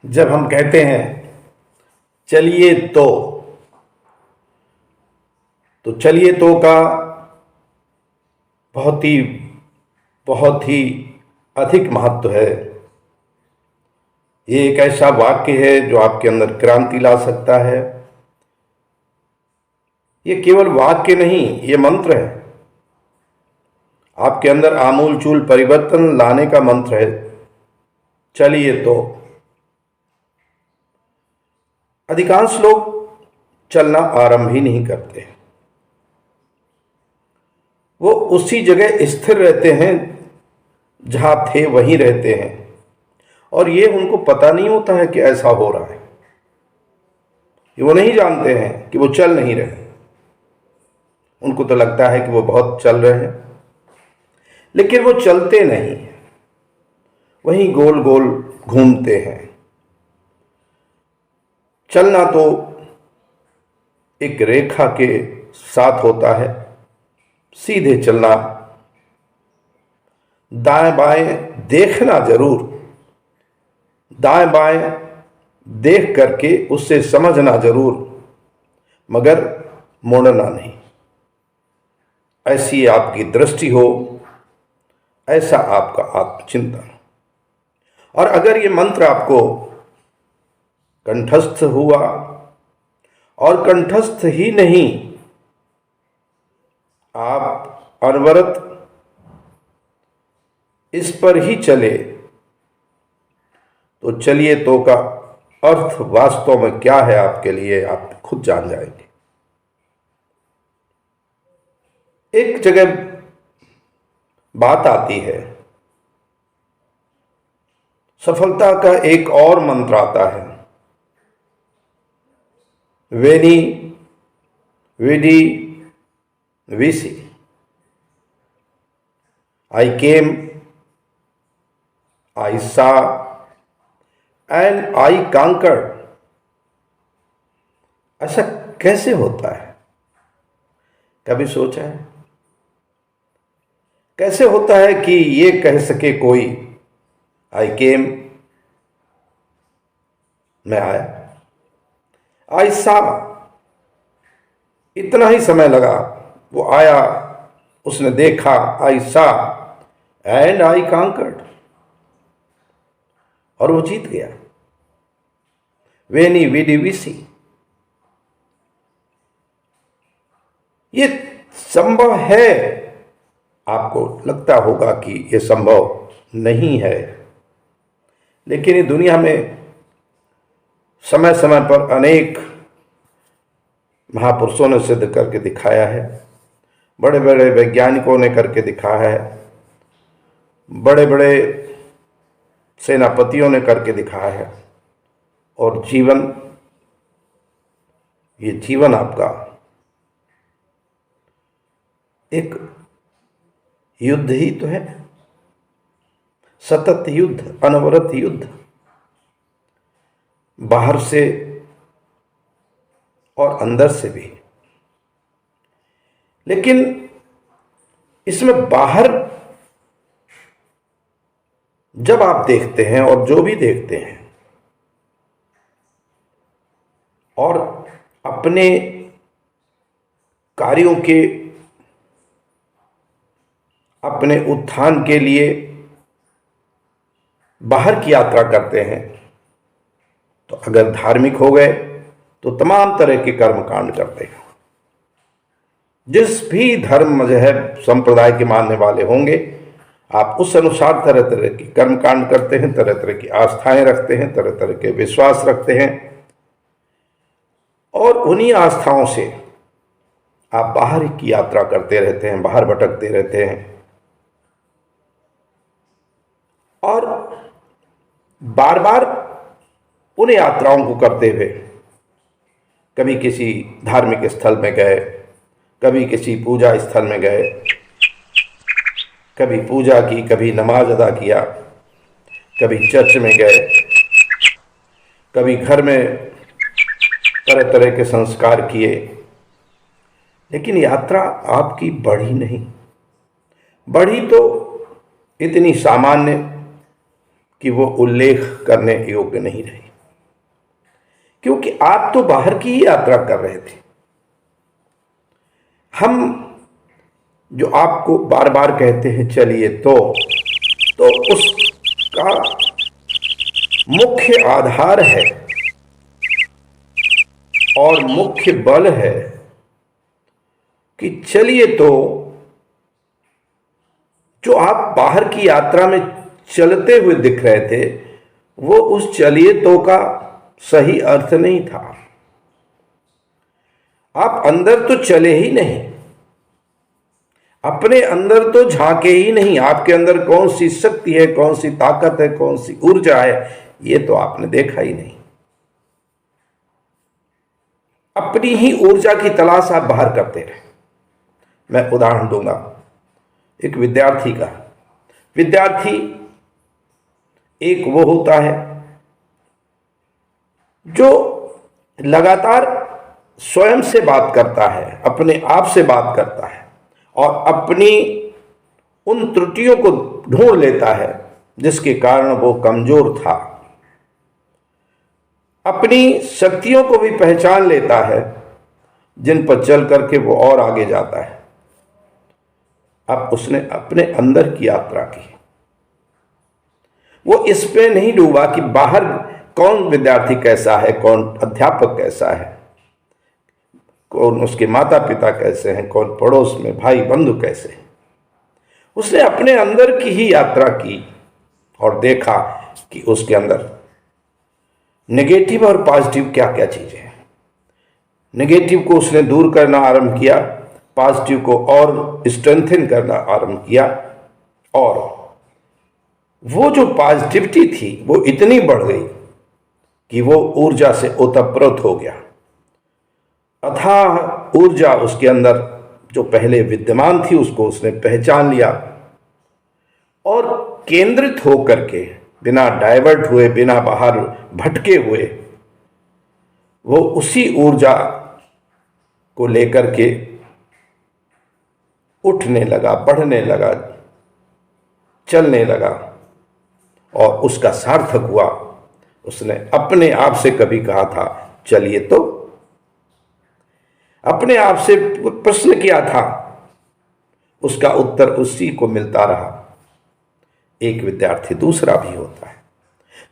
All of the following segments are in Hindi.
जब हम कहते हैं चलिए तो चलिए तो का बहुत ही अधिक महत्व है। ये एक ऐसा वाक्य है जो आपके अंदर क्रांति ला सकता है। ये केवल वाक्य नहीं, ये मंत्र है। आपके अंदर आमूल चूल परिवर्तन लाने का मंत्र है। चलिए तो अधिकांश लोग चलना आरंभ ही नहीं करते। वो उसी जगह स्थिर रहते हैं जहां थे वहीं रहते हैं, और ये उनको पता नहीं होता है कि ऐसा हो रहा है। वो नहीं जानते हैं कि वो चल नहीं रहे। उनको तो लगता है कि वो बहुत चल रहे हैं, लेकिन वो चलते नहीं, वहीं गोल गोल घूमते हैं। चलना तो एक रेखा के साथ होता है, सीधे चलना, दाएं बाएं देखना जरूर, दाएं बाएं देख करके उससे समझना जरूर, मगर मोड़ना नहीं। ऐसी आपकी दृष्टि हो, ऐसा आपका आत्मचिंतन। और अगर ये मंत्र आपको कंठस्थ हुआ, और कंठस्थ ही नहीं, आप अनवरत इस पर ही चले, तो चलिए तो का अर्थ वास्तव में क्या है आपके लिए आप खुद जान जाएंगे। एक जगह बात आती है, सफलता का एक और मंत्र आता है, वेनी विडी विसी। आई केम, आई सा एंड आई कांकर। ऐसा कैसे होता है? कभी सोचा है? कैसे होता है कि ये कह सके कोई, आई केम, मैं आया, आई सा, इतना ही समय लगा, वो आया, उसने देखा, आई सा एंड आई कांकर्ड, और वो जीत गया। वेनी विडी विसी। ये संभव है। आपको लगता होगा कि ये संभव नहीं है, लेकिन ये दुनिया में समय समय पर अनेक महापुरुषों ने सिद्ध करके दिखाया है। बड़े बड़े वैज्ञानिकों ने करके दिखाया है, बड़े बड़े सेनापतियों ने करके दिखाया है। और ये जीवन आपका एक युद्ध ही तो है, सतत युद्ध, अनवरत युद्ध, बाहर से और अंदर से भी। लेकिन इसमें बाहर जब आप देखते हैं, और जो भी देखते हैं, और अपने कार्यों के, अपने उत्थान के लिए बाहर की यात्रा करते हैं, तो अगर धार्मिक हो गए तो तमाम तरह के कर्म कांड करते हैं। जिस भी धर्म, मजहब, संप्रदाय के मानने वाले होंगे, आप उस अनुसार तरह तरह की कर्म कांड करते हैं, तरह तरह की आस्थाएं रखते हैं, तरह तरह के विश्वास रखते हैं, और उन्हीं आस्थाओं से आप बाहर की यात्रा करते रहते हैं, बाहर भटकते रहते हैं। और बार बार उन यात्राओं को करते हुए कभी किसी धार्मिक स्थल में गए, कभी किसी पूजा स्थल में गए, कभी पूजा की, कभी नमाज अदा किया, कभी चर्च में गए, कभी घर में तरह तरह के संस्कार किए, लेकिन यात्रा आपकी बढ़ी नहीं। बढ़ी तो इतनी सामान्य कि वो उल्लेख करने योग्य नहीं रही। क्योंकि आप तो बाहर की ही यात्रा कर रहे थे। हम जो आपको बार बार कहते हैं चलिए, तो उसका मुख्य आधार है और मुख्य बल है कि चलिए तो जो आप बाहर की यात्रा में चलते हुए दिख रहे थे, वो उस चलिए तो का सही अर्थ नहीं था। आप अंदर तो चले ही नहीं, अपने अंदर तो झांके ही नहीं। आपके अंदर कौन सी शक्ति है, कौन सी ताकत है, कौन सी ऊर्जा है, ये तो आपने देखा ही नहीं। अपनी ही ऊर्जा की तलाश आप बाहर करते रहे। मैं उदाहरण दूंगा एक विद्यार्थी का। विद्यार्थी एक वो होता है जो लगातार स्वयं से बात करता है, अपने आप से बात करता है और अपनी उन त्रुटियों को ढूंढ लेता है जिसके कारण वो कमजोर था। अपनी शक्तियों को भी पहचान लेता है जिन पर चल करके वो और आगे जाता है। अब उसने अपने अंदर की यात्रा की। वो इस पे नहीं डूबा कि बाहर कौन विद्यार्थी कैसा है, कौन अध्यापक कैसा है, कौन उसके माता पिता कैसे हैं, कौन पड़ोस में भाई बंधु कैसे हैं। उसने अपने अंदर की ही यात्रा की और देखा कि उसके अंदर नेगेटिव और पॉजिटिव क्या क्या चीजें हैं। नेगेटिव को उसने दूर करना आरंभ किया, पॉजिटिव को और स्ट्रेंथन करना आरंभ किया, और वो जो पॉजिटिविटी थी वो इतनी बढ़ गई कि वो ऊर्जा से ओतप्रोत हो गया। अथाह ऊर्जा उसके अंदर जो पहले विद्यमान थी उसको उसने पहचान लिया और केंद्रित होकर के, बिना डाइवर्ट हुए, बिना बाहर भटके हुए, वो उसी ऊर्जा को लेकर के उठने लगा, बढ़ने लगा, चलने लगा और उसका सार्थक हुआ। उसने अपने आप से कभी कहा था चलिए तो, अपने आप से प्रश्न किया था, उसका उत्तर उसी को मिलता रहा। एक विद्यार्थी दूसरा भी होता है,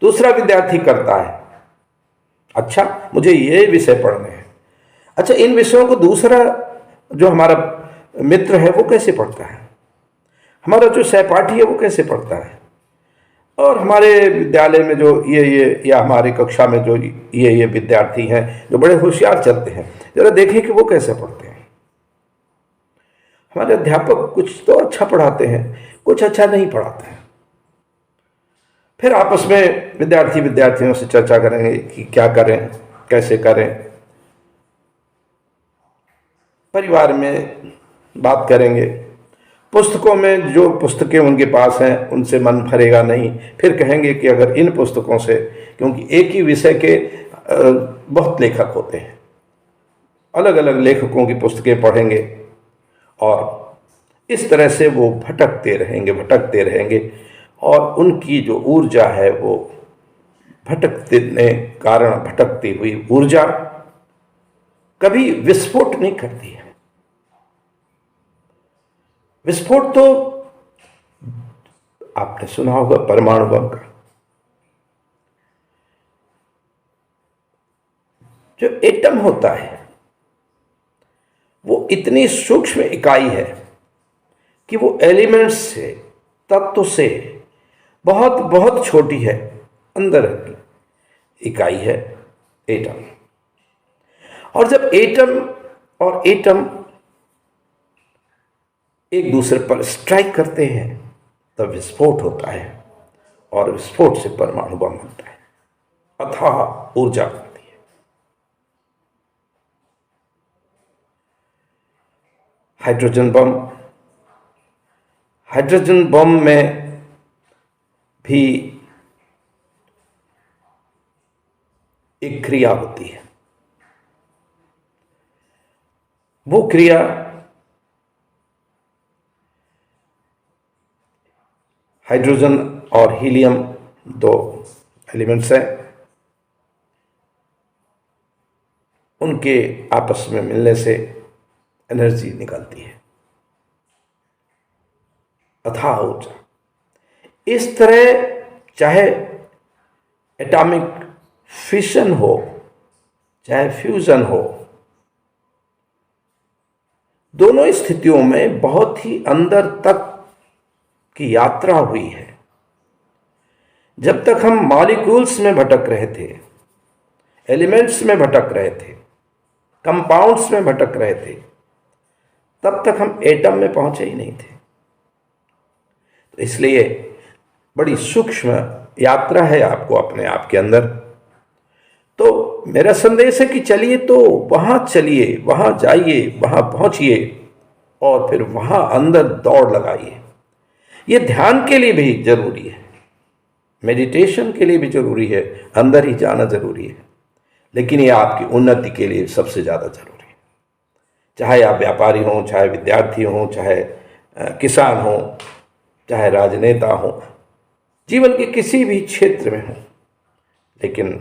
दूसरा विद्यार्थी करता है अच्छा मुझे ये विषय पढ़ने हैं, अच्छा इन विषयों को दूसरा जो हमारा मित्र है वो कैसे पढ़ता है, हमारा जो सहपाठी है वो कैसे पढ़ता है, और हमारे विद्यालय में जो ये या हमारी कक्षा में जो ये विद्यार्थी हैं जो बड़े होशियार चलते हैं, जरा देखें कि वो कैसे पढ़ते हैं। हमारे अध्यापक कुछ तो अच्छा पढ़ाते हैं, कुछ अच्छा नहीं पढ़ाते हैं। फिर आपस में विद्यार्थी विद्यार्थियों से चर्चा करेंगे कि क्या करें, कैसे करें। परिवार में बात करेंगे, पुस्तकों में जो पुस्तकें उनके पास हैं उनसे मन भरेगा नहीं। फिर कहेंगे कि अगर इन पुस्तकों से, क्योंकि एक ही विषय के बहुत लेखक होते हैं, अलग अलग लेखकों की पुस्तकें पढ़ेंगे और इस तरह से वो भटकते रहेंगे और उनकी जो ऊर्जा है वो भटकती हुई ऊर्जा कभी विस्फोट नहीं करती है। विस्फोट तो आपने सुना होगा परमाणु बम का। जो एटम होता है वो इतनी सूक्ष्म इकाई है कि वो एलिमेंट्स से, तत्व से बहुत बहुत छोटी है, अंदर की इकाई है एटम। और जब एटम और एटम एक दूसरे पर स्ट्राइक करते हैं तब विस्फोट होता है और विस्फोट से परमाणु बम बनता है, अथाह ऊर्जा बनती है। हाइड्रोजन बम में भी एक क्रिया होती है। वो क्रिया हाइड्रोजन और हीलियम दो एलिमेंट्स हैं, उनके आपस में मिलने से एनर्जी निकलती है, अथाह ऊर्जा। इस तरह चाहे एटॉमिक फिशन हो चाहे फ्यूजन हो, दोनों स्थितियों में बहुत ही अंदर तक की यात्रा हुई है। जब तक हम मॉलिक्यूल्स में भटक रहे थे, एलिमेंट्स में भटक रहे थे, कंपाउंड्स में भटक रहे थे, तब तक हम एटम में पहुंचे ही नहीं थे। तो इसलिए बड़ी सूक्ष्म यात्रा है आपको अपने आप के अंदर। तो मेरा संदेश है कि चलिए, तो वहां चलिए, वहां जाइए, वहां पहुंचिए और फिर वहां अंदर दौड़ लगाइए। ये ध्यान के लिए भी जरूरी है, मेडिटेशन के लिए भी जरूरी है, अंदर ही जाना जरूरी है, लेकिन ये आपकी उन्नति के लिए सबसे ज़्यादा जरूरी है। चाहे आप व्यापारी हों, चाहे विद्यार्थी हों, चाहे किसान हों, चाहे राजनेता हों, जीवन के किसी भी क्षेत्र में हों, लेकिन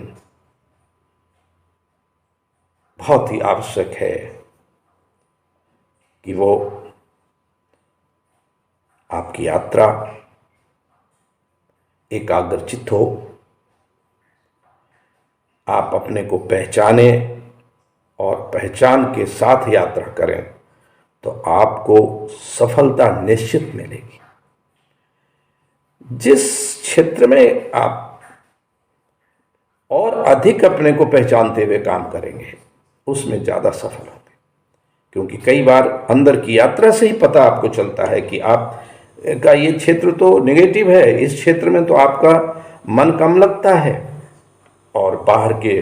बहुत ही आवश्यक है कि वो आपकी यात्रा एकाग्रचित्त हो, आप अपने को पहचाने और पहचान के साथ यात्रा करें तो आपको सफलता निश्चित मिलेगी। जिस क्षेत्र में आप और अधिक अपने को पहचानते हुए काम करेंगे उसमें ज़्यादा सफल होंगे, क्योंकि कई बार अंदर की यात्रा से ही पता आपको चलता है कि आप का ये क्षेत्र तो नेगेटिव है, इस क्षेत्र में तो आपका मन कम लगता है, और बाहर के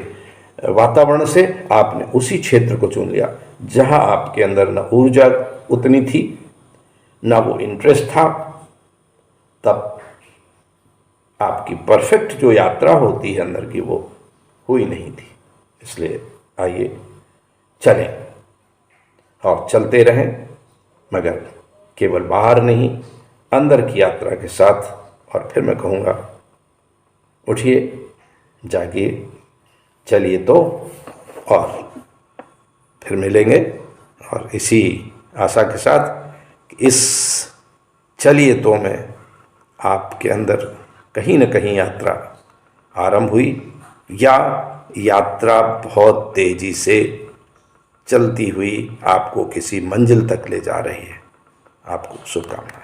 वातावरण से आपने उसी क्षेत्र को चुन लिया जहां आपके अंदर न ऊर्जा उतनी थी, ना वो इंटरेस्ट था। तब आपकी परफेक्ट जो यात्रा होती है अंदर की, वो हुई नहीं थी। इसलिए आइए चलें और चलते रहें, मगर केवल बाहर नहीं, अंदर की यात्रा के साथ। और फिर मैं कहूँगा, उठिए, जागिए, चलिए तो, और फिर मिलेंगे। और इसी आशा के साथ कि इस चलिए तो में आपके अंदर कहीं न कहीं यात्रा आरंभ हुई, या यात्रा बहुत तेजी से चलती हुई आपको किसी मंजिल तक ले जा रही है। आपको शुभकामनाएं।